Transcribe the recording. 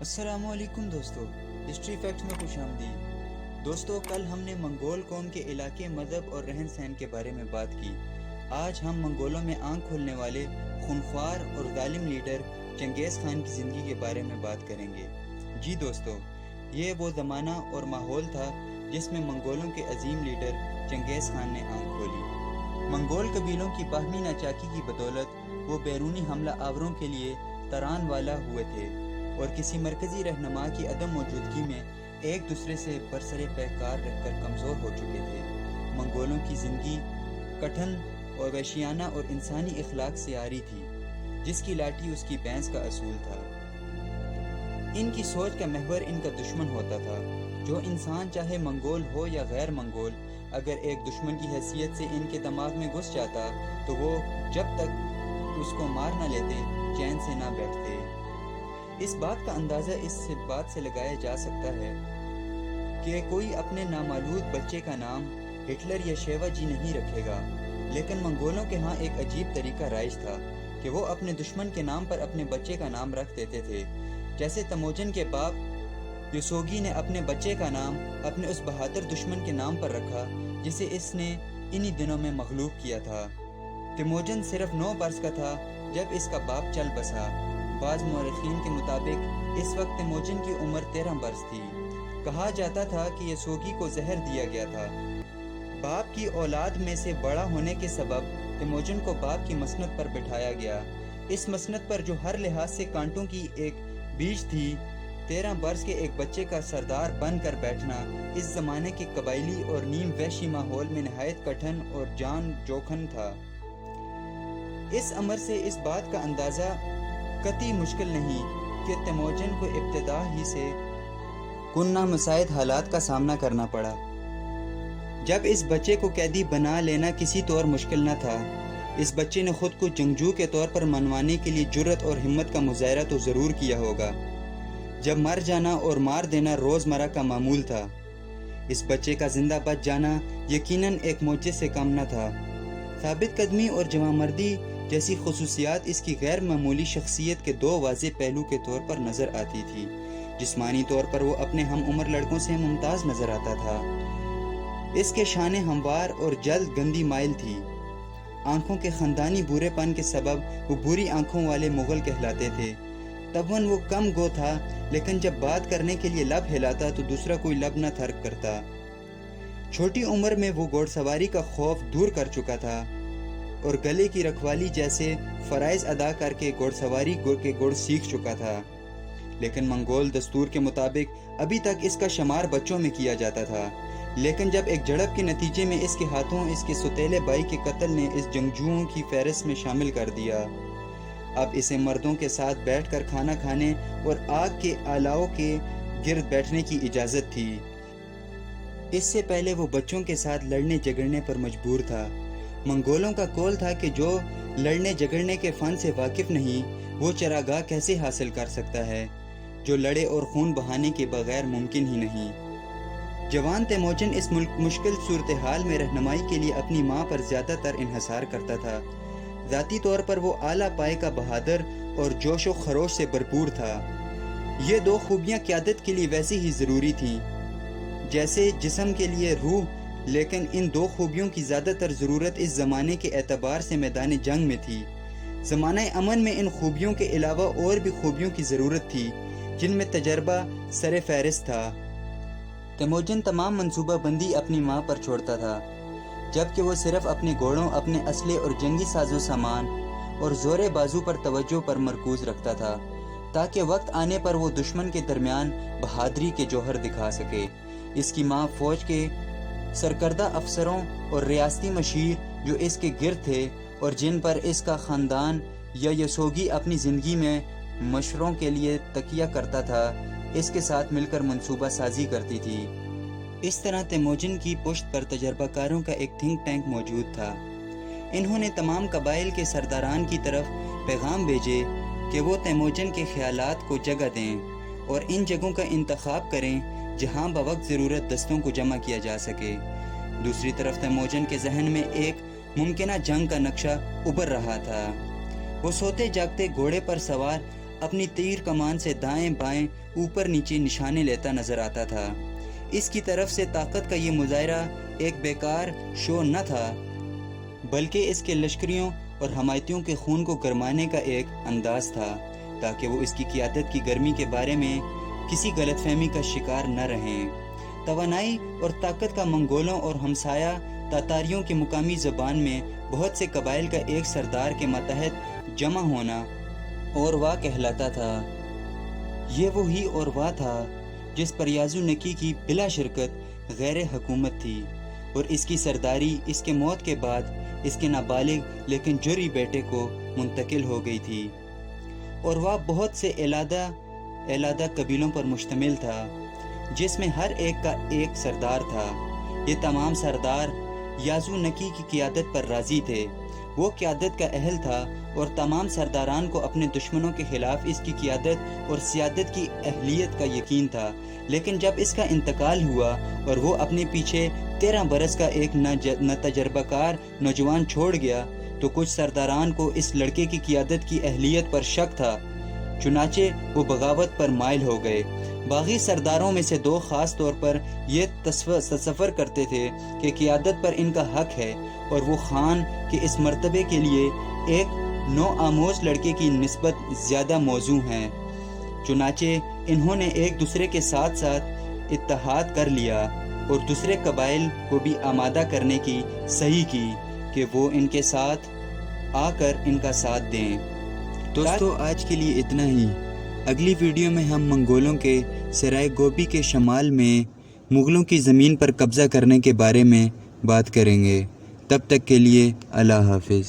السلام علیکم دوستو، ہسٹری فیکٹس میں خوش آمدید۔ دوستو، کل ہم نے منگول قوم کے علاقے، مذہب اور رہن سہن کے بارے میں بات کی۔ آج ہم منگولوں میں آنکھ کھولنے والے خونخوار اور ظالم لیڈر چنگیز خان کی زندگی کے بارے میں بات کریں گے۔ جی دوستو، یہ وہ زمانہ اور ماحول تھا جس میں منگولوں کے عظیم لیڈر چنگیز خان نے آنکھ کھولی۔ منگول قبیلوں کی باہمی ناچاکی کی بدولت وہ بیرونی حملہ آوروں کے لیے تران والا ہوئے تھے اور کسی مرکزی رہنما کی عدم موجودگی میں ایک دوسرے سے برسر پیکار رہ کر کمزور ہو چکے تھے۔ منگولوں کی زندگی کٹھن اور وحشیانہ اور انسانی اخلاق سے عاری تھی، جس کی لاٹھی اس کی بھینس کا اصول تھا۔ ان کی سوچ کا محور ان کا دشمن ہوتا تھا۔ جو انسان چاہے منگول ہو یا غیر منگول، اگر ایک دشمن کی حیثیت سے ان کے دماغ میں گھس جاتا تو وہ جب تک اس کو مار نہ لیتے چین سے نہ بیٹھتے۔ اس بات کا اندازہ اس بات سے لگایا جا سکتا ہے کہ کوئی اپنے نامولود بچے کا نام ہٹلر یا شیوا جی نہیں رکھے گا، لیکن منگولوں کے ہاں ایک عجیب طریقہ رائج تھا کہ وہ اپنے دشمن کے نام پر اپنے بچے کا نام رکھ دیتے تھے۔ جیسے تموجن کے باپ یسوگی نے اپنے بچے کا نام اپنے اس بہادر دشمن کے نام پر رکھا جسے اس نے انہی دنوں میں مغلوب کیا تھا۔ تموجن صرف 9 برس کا تھا جب اس کا باپ چل بسا۔ بعض مورخین کے مطابق اس وقت تموجن کی عمر 13 برس تھی۔ کہا جاتا تھا کہ یسوگی کو زہر دیا گیا تھا۔ باپ کی اولاد میں سے بڑا ہونے کے سبب تموجن کو باپ کی مسند پر بٹھایا گیا۔ اس مسند پر جو ہر لحاظ سے کانٹوں کی ایک بیج تھی، 13 برس کے ایک بچے کا سردار بن کر بیٹھنا اس زمانے کے قبائلی اور نیم وحشی ماحول میں نہایت کٹھن اور جان جوکھن تھا۔ اس امر سے اس بات کا اندازہ قطعی مشکل نہیں کہ تموجن کو ابتدا ہی سے کن نامساعد حالات کا سامنا کرنا پڑا۔ جب اس بچے کو قیدی بنا لینا کسی طور مشکل نہ تھا، اس بچے نے خود کو جنگجو کے طور پر منوانے کے لیے جرأت اور ہمت کا مظاہرہ تو ضرور کیا ہوگا۔ جب مر جانا اور مار دینا روزمرہ کا معمول تھا، اس بچے کا زندہ بچ جانا یقیناً ایک معجزے سے کم نہ تھا۔ ثابت قدمی اور جواں مردی جیسی خصوصیات اس کی غیر معمولی شخصیت کے 2 واضح پہلو کے طور پر نظر آتی تھی۔ جسمانی طور پر وہ اپنے ہم عمر لڑکوں سے ممتاز نظر آتا تھا۔ اس کے شانے ہموار اور جلد گندی مائل تھی۔ آنکھوں کے خاندانی بورے پن کے سبب وہ بری آنکھوں والے مغل کہلاتے تھے۔ تباً وہ کم گو تھا، لیکن جب بات کرنے کے لیے لب ہلاتا تو دوسرا کوئی لب نہ تھرک کرتا۔ چھوٹی عمر میں وہ گھوڑ سواری کا خوف دور کر چکا تھا اور گلے کی رکھوالی جیسے فرائض ادا کر کے گھوڑ سواری کے گڑ سیکھ چکا تھا۔ لیکن منگول دستور کے مطابق ابھی تک اس کا شمار بچوں میں کیا جاتا تھا۔ لیکن جب ایک جھڑپ کے نتیجے میں اس کے ہاتھوں اس کے سوتیلے بھائی کے قتل نے اس جنگجوؤں کی فہرست میں شامل کر دیا، اب اسے مردوں کے ساتھ بیٹھ کر کھانا کھانے اور آگ کے آلاؤ کے گرد بیٹھنے کی اجازت تھی۔ اس سے پہلے وہ بچوں کے ساتھ لڑنے جھگڑنے پر مجبور تھا۔ منگولوں کا قول تھا کہ جو لڑنے جھگڑنے کے فن سے واقف نہیں، وہ چراگاہ کیسے حاصل کر سکتا ہے؟ جو لڑے اور خون بہانے کے بغیر ممکن ہی نہیں۔ جوان تیموجن اس مشکل صورتحال میں رہنمائی کے لیے اپنی ماں پر زیادہ تر انحصار کرتا تھا۔ ذاتی طور پر وہ اعلیٰ پائے کا بہادر اور جوش و خروش سے بھرپور تھا۔ یہ 2 خوبیاں قیادت کے لیے ویسی ہی ضروری تھیں جیسے جسم کے لیے روح، لیکن ان 2 خوبیوں کی زیادہ تر ضرورت اس زمانے کے اعتبار سے میدان جنگ میں تھی۔ زمانہ امن میں ان خوبیوں کے علاوہ اور بھی خوبیوں کی ضرورت تھی، جن میں تجربہ سر فہرست تھا۔ تیموجن تمام منصوبہ بندی اپنی ماں پر چھوڑتا تھا، جبکہ وہ صرف اپنے گھوڑوں، اپنے اسلحے اور جنگی ساز و سامان اور زور بازو پر توجہ پر مرکوز رکھتا تھا، تاکہ وقت آنے پر وہ دشمن کے درمیان بہادری کے جوہر دکھا سکے۔ اس کی ماں فوج کے سرکردہ افسروں اور ریاستی مشیر جو اس کے گرد تھے اور جن پر اس کا خاندان یا یسوگی اپنی زندگی میں مشوروں کے لیے تکیہ کرتا تھا، اس کے ساتھ مل کر منصوبہ سازی کرتی تھی۔ اس طرح تیموجن کی پشت پر تجربہ کاروں کا ایک تھنک ٹینک موجود تھا۔ انہوں نے تمام قبائل کے سرداران کی طرف پیغام بھیجے کہ وہ تیموجن کے خیالات کو جگہ دیں اور ان جگہوں کا انتخاب کریں جہاں بوقت ضرورت دستوں کو جمع کیا جا سکے۔ دوسری طرف تیموجن کے ذہن میں ایک ممکنہ جنگ کا نقشہ ابھر رہا تھا۔ وہ سوتے جاگتے گھوڑے پر سوار اپنی تیر کمان سے دائیں بائیں اوپر نیچے نشانے لیتا نظر آتا تھا۔ اس کی طرف سے طاقت کا یہ مظاہرہ ایک بیکار شو نہ تھا، بلکہ اس کے لشکریوں اور حمایتیوں کے خون کو گرمانے کا ایک انداز تھا، تاکہ وہ اس کی قیادت کی گرمی کے بارے میں کسی غلط فہمی کا شکار نہ رہیں۔ توانائی اور طاقت کا منگولوں اور ہمسایہ تاتاریوں کی مقامی زبان میں بہت سے قبائل کا ایک سردار کے ماتحت جمع ہونا اوروا کہلاتا تھا۔ یہ وہی اوروا تھا جس پر یازو نکی کی بلا شرکت غیر حکومت تھی، اور اس کی سرداری اس کے موت کے بعد اس کے نابالغ لیکن جوری بیٹے کو منتقل ہو گئی تھی۔ اوروا بہت سے علیحدہ قبیلوں پر مشتمل تھا، جس میں ہر ایک کا ایک سردار تھا۔ یہ تمام سردار یازو نکی کی قیادت پر راضی تھے۔ وہ قیادت کا اہل تھا اور تمام سرداران کو اپنے دشمنوں کے خلاف اس کی قیادت اور سیادت کی اہلیت کا یقین تھا۔ لیکن جب اس کا انتقال ہوا اور وہ اپنے پیچھے 13 برس کا ایک نہ تجربہ کار نوجوان چھوڑ گیا، تو کچھ سرداران کو اس لڑکے کی قیادت کی اہلیت پر شک تھا، چنانچہ وہ بغاوت پر مائل ہو گئے۔ باغی سرداروں میں سے 2 خاص طور پر یہ تصور کرتے تھے کہ قیادت پر ان کا حق ہے، اور وہ خان کے اس مرتبے کے لیے ایک نو آموز لڑکے کی نسبت زیادہ موزوں ہیں۔ چنانچہ انہوں نے ایک دوسرے کے ساتھ اتحاد کر لیا اور دوسرے قبائل کو بھی آمادہ کرنے کی صحیح کی کہ وہ ان کے ساتھ آ کر ان کا ساتھ دیں۔ دوستو، آج کے لیے اتنا ہی۔ اگلی ویڈیو میں ہم منگولوں کے سرائے گوبی کے شمال میں مغلوں کی زمین پر قبضہ کرنے کے بارے میں بات کریں گے۔ تب تک کے لیے اللہ حافظ۔